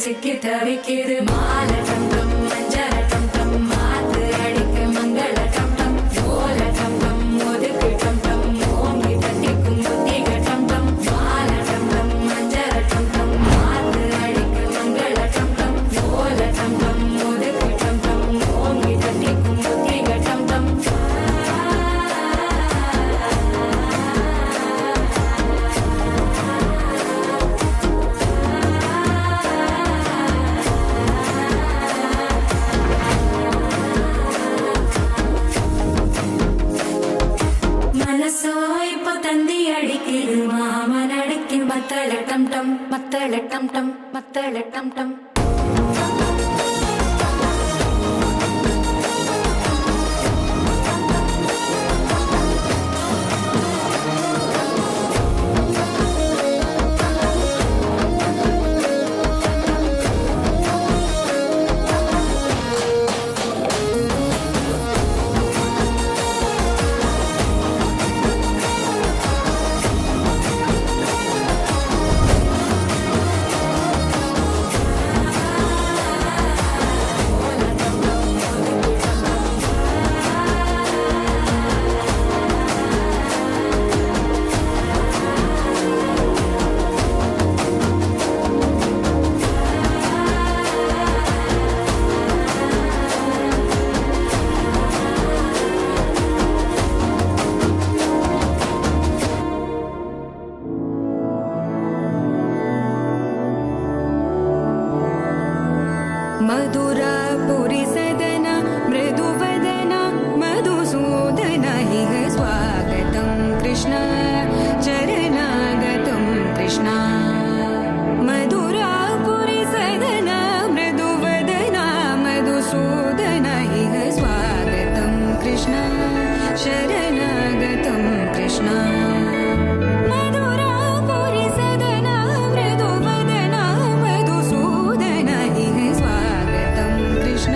சிக்கி தவிக்கிது மால டம் டம் மஞ்சள டம் டம் மாத்து அடிக்க மங்கள டம் டம் ஓல டம் டம் ஒதுக்கு டம் டம் ஓங்கி தட்டிக்கும் புத்திக டம் டம் மால டம் டம் மஞ்சள டம் டம் மாத்து அடிக்க மங்கள டம் டம் ஓல டம் டம் ஒதுக்கு டம் டம் ஓங்கி தட்டிக்கும் புத்திக டம் டம் மனசோ இப்போ தந்தி அடிக்குது மாமன் அடிக்கு மத்தள டம் டம் மத்தள டம் டம் மத்தள டம் டம் मधुरापुरी सदन मृदुवदन मधुसूदन इह स्वागतं कृष्ण चरणागतं कृष्ण मधुरापुरी सदन मृदुवदन मधुसूदन इह स्वागतं कृष्ण शरणागतं कृष्ण मधुरापुरी सदन मृदुवदन मधुसूदन इह स्वागतं कृष्ण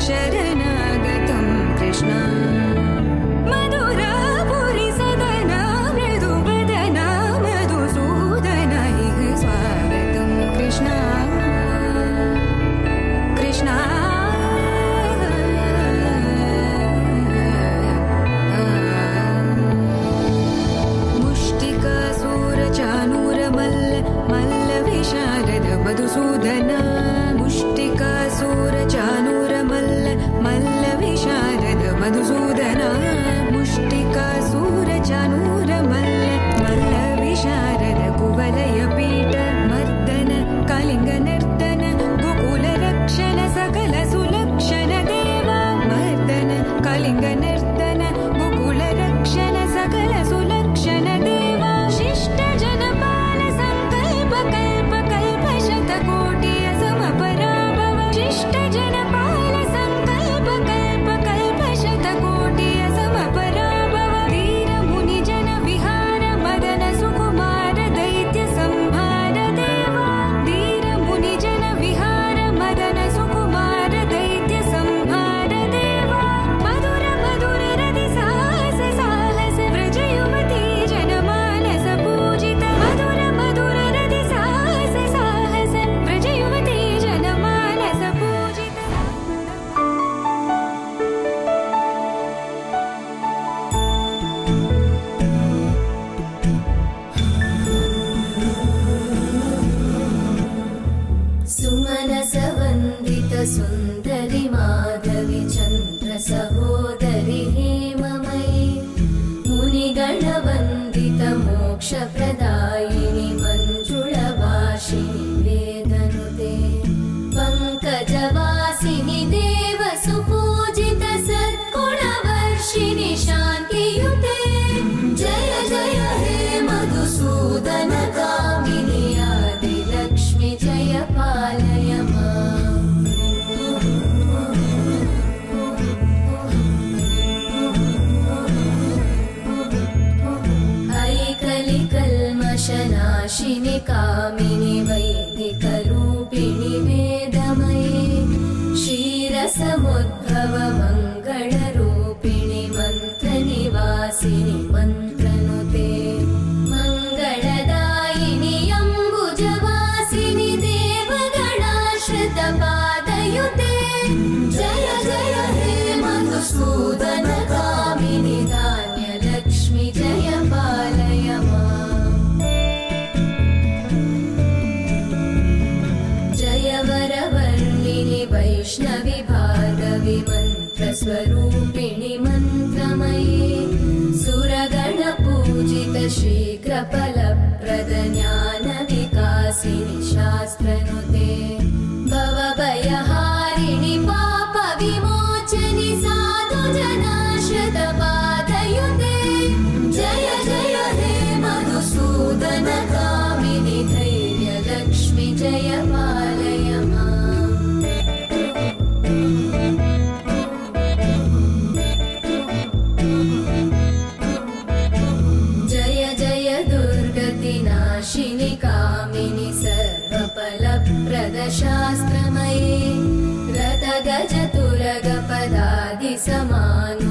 शरणागतं कृष्ण मधुरापुरी सदन मृदुवदन मधुसूदन इह स्वागतं कृष्ण कृष्ण मुष्टिकासूरचानूरमल्ल मल्लविशारद मधुसूदन मुष्टिकासूरचानूरमल्ल मल्लविशारद मधुसूदन मुष्टिकासूरचानूरमल्ल मल्लविशारद कुवलयपीठ मर्दन कलिङ्गनर्दन गोकुलरक्षण सकल सुलक्षण देवा मर्दन कलिङ्गनर्दन गोकुलरक्षण सकल सुलक्षण देवा शिष्ट जनपाल संकल्प कल्प कल्प शतकोटि असमपराभव शिष्ट जनपाल संकल्प कल्प कल्प शतकोटि असमपराभव वीर मुनि जन विहार मदन सुकुमार दैत्य संहार देवा वीर मुनि जन विहार मदन सुकुमार दैत्य संहार देवा मधुर मधुर रति साहस साहस व्रज युवती जनमानस पूजित मधुर मधुर रति साहस साहस व्रज युवती जनमानस पूजित सुमनसवन्दित सुन्दरि माधवि चन्द्र सहोदरि हेममयि मुनिगणवन्दित मोक्षप्रदायिनि मञ्जुळभाषिणि वेदनुते पङ्कजवासिनि देवसुपूजित सद्गुणवर्षिणि शान्तियुते जय जय हे मधुसूदन कामिनि आदिलक्ष्मि जय पालय माम् ऐकलिकल्मषनाशिनि कामिनि वैदिकरूपिणि वेदमये क्षीरसमुद्भव मङ्गलरूपिणि मन्त्रनिवासिनि मन्त्रनुते मङ्गलदायिनि अम्बुजवासिनि देवगण वैष्णवि भार्गवि मन्त्रस्वरूपिणि मन्त्रमये सुरगणपूजित शीघ्रफलप्रद ज्ञानविकासिनि शास्त्रनुते भवभयहारिणि पापविमोचनि साधुजनाश्रितपादयुते जय जय हे मधुसूदन कामिनि धैर्यलक्ष्मि जय पालय माम्। जय जय दुर्गतिनाशिनि कामिनि सर्वफलप्रद शास्त्रमये रथगजतुरगपदादिसमानु